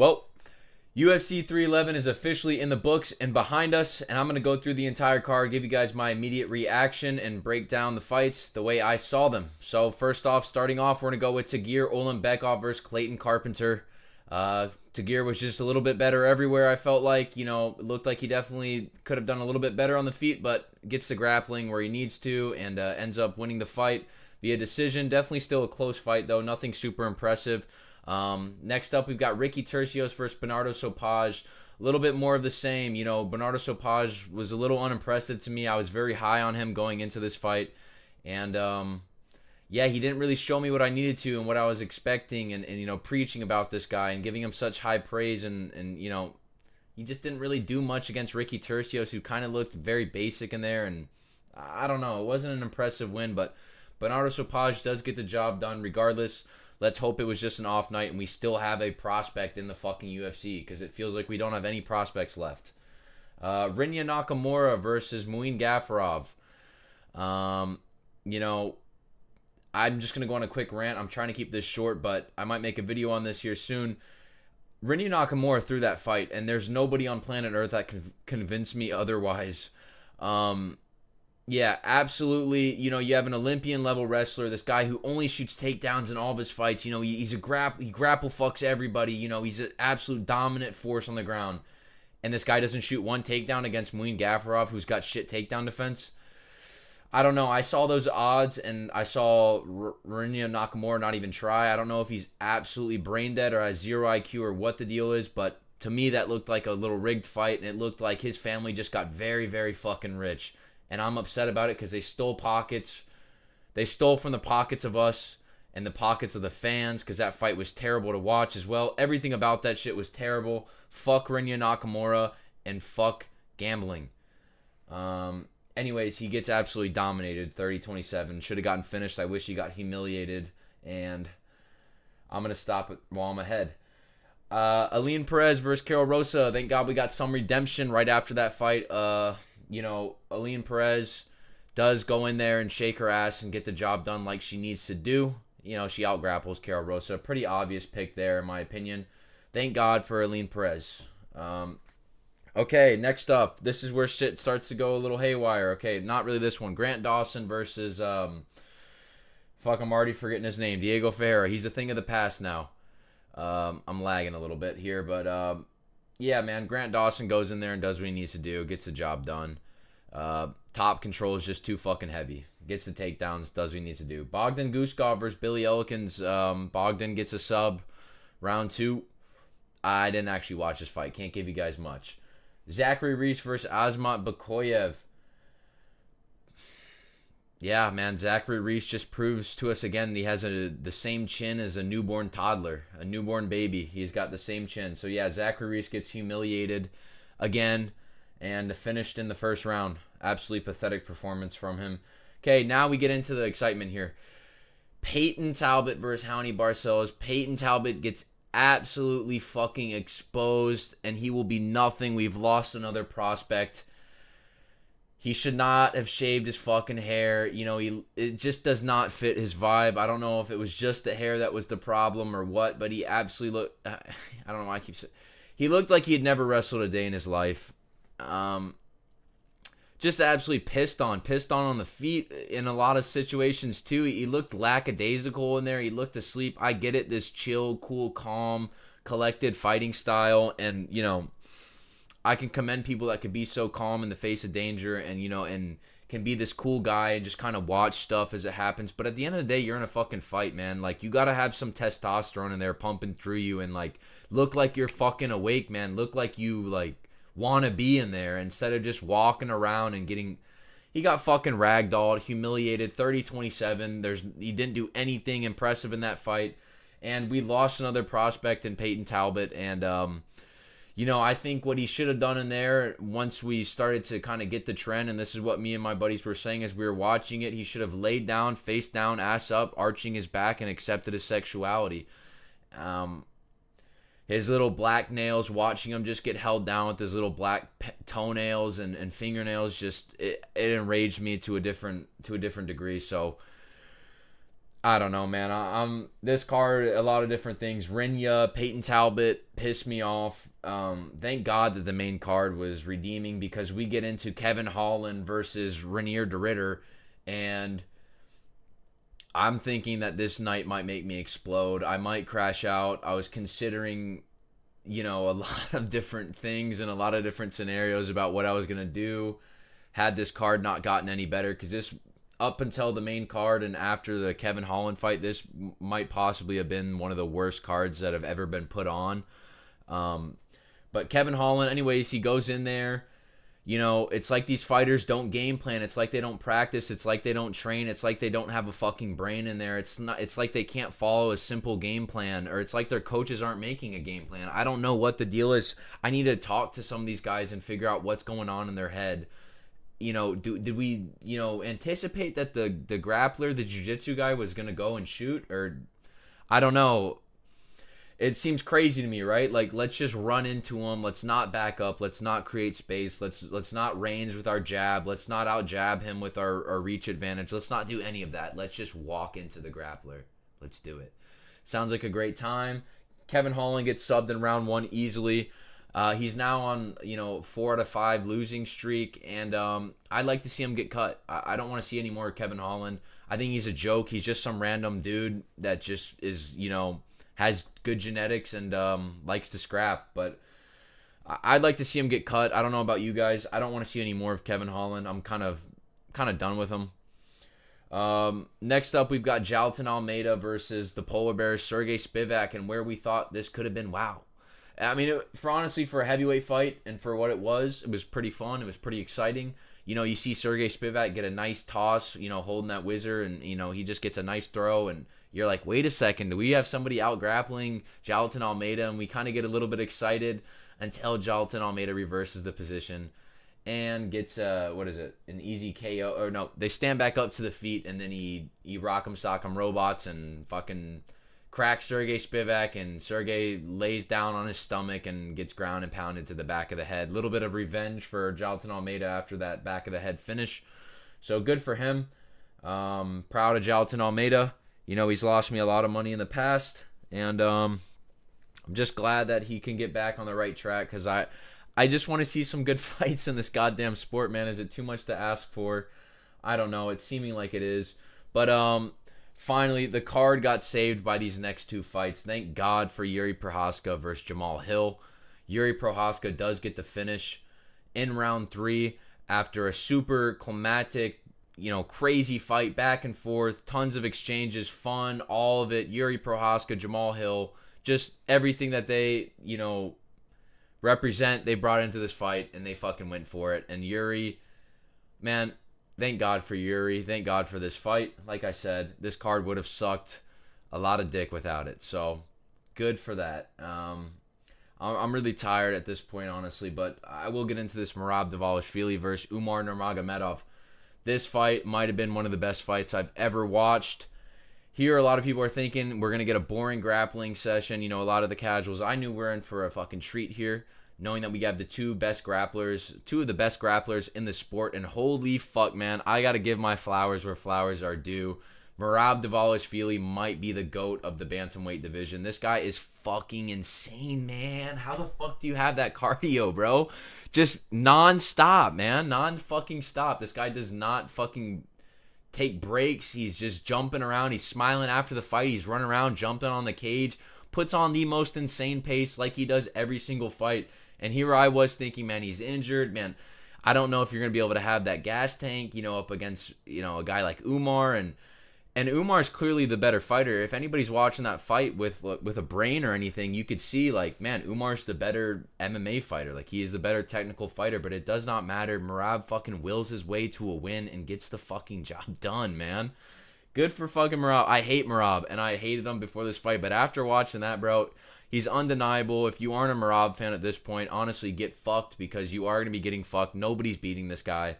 Well, UFC 311 is officially in the books and behind us, and I'm going to go through the entire card, give you guys my immediate reaction, and break down the fights the way I saw them. So first off, starting off, we're going to go with Tagir Ulanbekov versus Clayton Carpenter. Tagir was just a little bit better everywhere, I felt like. You know, it looked like he definitely could have done a little bit better on the feet, but gets the grappling where he needs to and ends up winning the fight via decision. Definitely still a close fight, though. Nothing super impressive. Next up, we've got Ricky Tercios versus Bernardo Sopaj. A little bit more of the same. You know, Bernardo Sopaj was a little unimpressive to me. I was very high on him going into this fight. And, yeah, he didn't really show me what I needed to and what I was expecting and you know, preaching about this guy and giving him such high praise. And you know, he just didn't really do much against Ricky Tercios, who kind of looked very basic in there. And I don't know. It wasn't an impressive win, but Bernardo Sopaj does get the job done regardless. Let's hope it was just an off night and we still have a prospect in the fucking UFC, because it feels like we don't have any prospects left. Rinya Nakamura versus Muin Gafarov. You know, I'm just going to go on a quick rant. I'm trying to keep this short, but I might make a video on this here soon. Rinya Nakamura threw that fight, and there's nobody on planet Earth that can convince me otherwise. Yeah, absolutely. You know, you have an Olympian level wrestler, this guy who only shoots takedowns in all of his fights. You know, he grapple fucks everybody. You know, he's an absolute dominant force on the ground. And this guy doesn't shoot one takedown against Muin Gafarov, who's got shit takedown defense. I don't know. I saw those odds, and I saw Rinya Nakamura not even try. I don't know if he's absolutely brain dead or has zero IQ or what the deal is, but to me that looked like a little rigged fight, and it looked like his family just got very, very fucking rich. And I'm upset about it because they stole pockets. They stole from the pockets of us and the pockets of the fans, because that fight was terrible to watch as well. Everything about that shit was terrible. Fuck Rinya Nakamura and fuck gambling. Anyways, he gets absolutely dominated, 30-27. Should have gotten finished. I wish he got humiliated. And I'm going to stop it while I'm ahead. Aline Perez versus Carol Rosa. Thank God we got some redemption right after that fight. You know, Aline Perez does go in there and shake her ass and get the job done like she needs to do. You know, she out-grapples Carol Rosa. Pretty obvious pick there, in my opinion. Thank God for Aline Perez. Okay, next up. This is where shit starts to go a little haywire. Okay, not really this one. Grant Dawson versus, fuck, I'm already forgetting his name. Diego Ferreira. He's a thing of the past now. I'm lagging a little bit here, but, yeah, man, Grant Dawson goes in there and does what he needs to do, gets the job done. Top control is just too fucking heavy. Gets the takedowns, does what he needs to do. Bogdan Guskov versus Billy Elkins. Bogdan gets a sub. Round 2. I didn't actually watch this fight. Can't give you guys much. Zachary Reese versus Azmat Bakoyev. Yeah, man, Zachary Reese just proves to us again he has the same chin as a newborn toddler, a newborn baby. He's got the same chin. So, yeah, Zachary Reese gets humiliated again and finished in the first round. Absolutely pathetic performance from him. Okay, now we get into the excitement here. Peyton Talbot versus Raoni Barcelos. Peyton Talbot gets absolutely fucking exposed, and he will be nothing. We've lost another prospect. He should not have shaved his fucking hair. You know, it just does not fit his vibe. I don't know if it was just the hair that was the problem or what, but he absolutely looked... I don't know why I keep saying... He looked like he had never wrestled a day in his life. Just absolutely pissed on the feet in a lot of situations too. He looked lackadaisical in there. He looked asleep. I get it, this chill, cool, calm, collected fighting style, and you know, I can commend people that can be so calm in the face of danger, and you know, and can be this cool guy and just kind of watch stuff as it happens. But at the end of the day, you're in a fucking fight, man. Like, you gotta have some testosterone in there pumping through you, and like look like you're fucking awake, man. Look like you like want to be in there instead of just walking around and getting... He got fucking ragdolled, humiliated, 30-27. He didn't do anything impressive in that fight, and we lost another prospect in Peyton Talbot. And you know, I think what he should have done in there, once we started to kind of get the trend, and this is what me and my buddies were saying as we were watching it, he should have laid down, face down, ass up, arching his back, and accepted his sexuality. His little black nails, watching him just get held down with his little black toenails and fingernails, just it enraged me to a different degree. So I don't know, man. I'm this card, a lot of different things. Rinya, Peyton Talbot pissed me off. Thank God that the main card was redeeming, because we get into Kevin Holland versus Rainier de Ritter, and I'm thinking that this night might make me explode. I might crash out. I was considering, a lot of different things and a lot of different scenarios about what I was gonna do had this card not gotten any better, because this, up until the main card and after the Kevin Holland fight, this might possibly have been one of the worst cards that have ever been put on. But Kevin Holland, anyways, he goes in there. It's like these fighters don't game plan. It's like they don't practice. It's like they don't train. It's like they don't have a fucking brain in there. It's like they can't follow a simple game plan, or it's like their coaches aren't making a game plan. I don't know what the deal is. I need to talk to some of these guys and figure out what's going on in their head. Did we, anticipate that the grappler, the jiu-jitsu guy, was going to go and shoot? Or, I don't know. It seems crazy to me, right? Like, let's just run into him. Let's not back up. Let's not create space. Let's not range with our jab. Let's not out-jab him with our reach advantage. Let's not do any of that. Let's just walk into the grappler. Let's do it. Sounds like a great time. Kevin Holland gets subbed in round 1 easily. He's now on, 4 out of 5 losing streak, and I'd like to see him get cut. I don't want to see any more of Kevin Holland. I think he's a joke. He's just some random dude that just is, has good genetics and likes to scrap. But I'd like to see him get cut. I don't know about you guys. I don't want to see any more of Kevin Holland. I'm kind of done with him. Next up, we've got Jailton Almeida versus the Polar Bears, Sergey Spivac, and where we thought this could have been. Wow. I mean, honestly, for a heavyweight fight and for what it was pretty fun. It was pretty exciting. You see Sergey Spivac get a nice toss, holding that whizzer, and, he just gets a nice throw, and you're like, wait a second, do we have somebody out grappling Jailton Almeida? And we kind of get a little bit excited until Jailton Almeida reverses the position and gets, an easy KO. Or no, they stand back up to the feet, and then he rock'em sock'em robots and fucking cracks Sergey Spivac, and Sergey lays down on his stomach and gets ground and pounded to the back of the head. A little bit of revenge for Jailton Almeida after that back of the head finish. So good for him. Proud of Jailton Almeida. He's lost me a lot of money in the past, and I'm just glad that he can get back on the right track, because I just want to see some good fights in this goddamn sport, man. Is it too much to ask for? I don't know. It's seeming like it is. But finally, the card got saved by these next 2 fights. Thank God for Yuri Prochazka versus Jamal Hill. Yuri Prochazka does get the finish in round 3 after a super climatic, crazy fight, back and forth, tons of exchanges, fun, all of it. Yuri Prochazka, Jamal Hill, just everything that they, represent, they brought into this fight, and they fucking went for it. And Yuri, man, thank God for Yuri. Thank God for this fight. Like I said, this card would have sucked a lot of dick without it. So, good for that. I'm really tired at this point, honestly, but I will get into this Merab Dvalishvili versus Umar Nurmagomedov. This fight might have been one of the best fights I've ever watched. Here, a lot of people are thinking we're going to get a boring grappling session. A lot of the casuals, I knew we're in for a fucking treat here, knowing that we have the 2 of the best grapplers in the sport. And holy fuck, man, I got to give my flowers where flowers are due. Merab Dvalishvili might be the GOAT of the bantamweight division. This guy is fucking insane, man. How the fuck do you have that cardio, bro? Just non-stop, man. Non-fucking stop. This guy does not fucking take breaks. He's just jumping around. He's smiling after the fight. He's running around, jumping on the cage. Puts on the most insane pace like he does every single fight. And here I was thinking, man, he's injured. Man, I don't know if you're going to be able to have that gas tank, up against, a guy like Umar. And Umar's clearly the better fighter. If anybody's watching that fight with a brain or anything, you could see, like, man, Umar's the better MMA fighter. Like, he is the better technical fighter, but it does not matter. Merab fucking wills his way to a win and gets the fucking job done, man. Good for fucking Merab. I hate Merab, and I hated him before this fight, but after watching that, bro, he's undeniable. If you aren't a Merab fan at this point, honestly, get fucked, because you are going to be getting fucked. Nobody's beating this guy.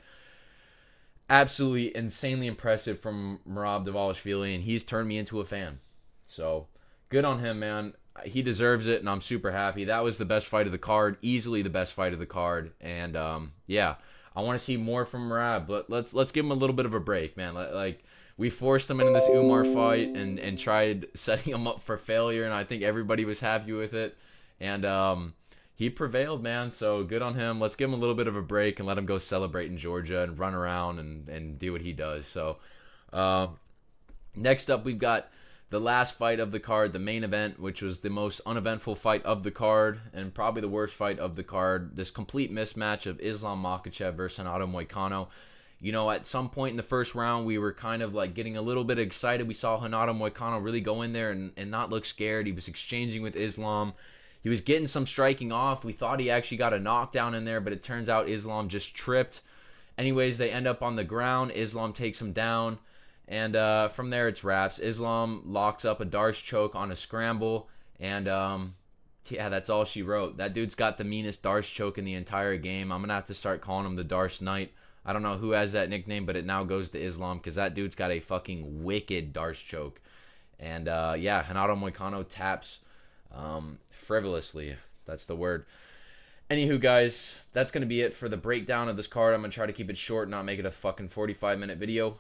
Absolutely insanely impressive from Merab Dvalishvili, and he's turned me into a fan. So, good on him, man. He deserves it, and I'm super happy. That was the best fight of the card, easily the best fight of the card, and yeah, I want to see more from Merab, but let's give him a little bit of a break, man. Like, we forced him into this Umar fight and tried setting him up for failure, and I think everybody was happy with it. And he prevailed, man. So good on him. Let's give him a little bit of a break and let him go celebrate in Georgia and run around and do what he does. So next up, we've got the last fight of the card, the main event, which was the most uneventful fight of the card and probably the worst fight of the card. This complete mismatch of Islam Makhachev versus Renato Moicano. You know, at some point in the first round, we were kind of like getting a little bit excited. We saw Renato Moicano really go in there and not look scared. He was exchanging with Islam. He was getting some striking off. We thought he actually got a knockdown in there, but it turns out Islam just tripped. Anyways, they end up on the ground. Islam takes him down. And from there, it's wraps. Islam locks up a Darce choke on a scramble. And yeah, that's all she wrote. That dude's got the meanest Darce choke in the entire game. I'm going to have to start calling him the Darce Knight. I don't know who has that nickname, but it now goes to Islam because that dude's got a fucking wicked Darce choke. And yeah, Renato Moicano taps frivolously. That's the word. Anywho, guys, that's going to be it for the breakdown of this card. I'm going to try to keep it short, not make it a fucking 45-minute video.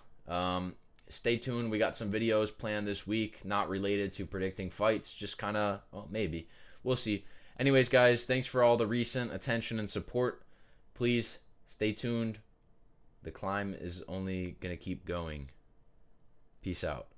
Stay tuned. We got some videos planned this week, not related to predicting fights, just kind of, well, maybe. We'll see. Anyways, guys, thanks for all the recent attention and support. Please stay tuned. The climb is only going to keep going. Peace out.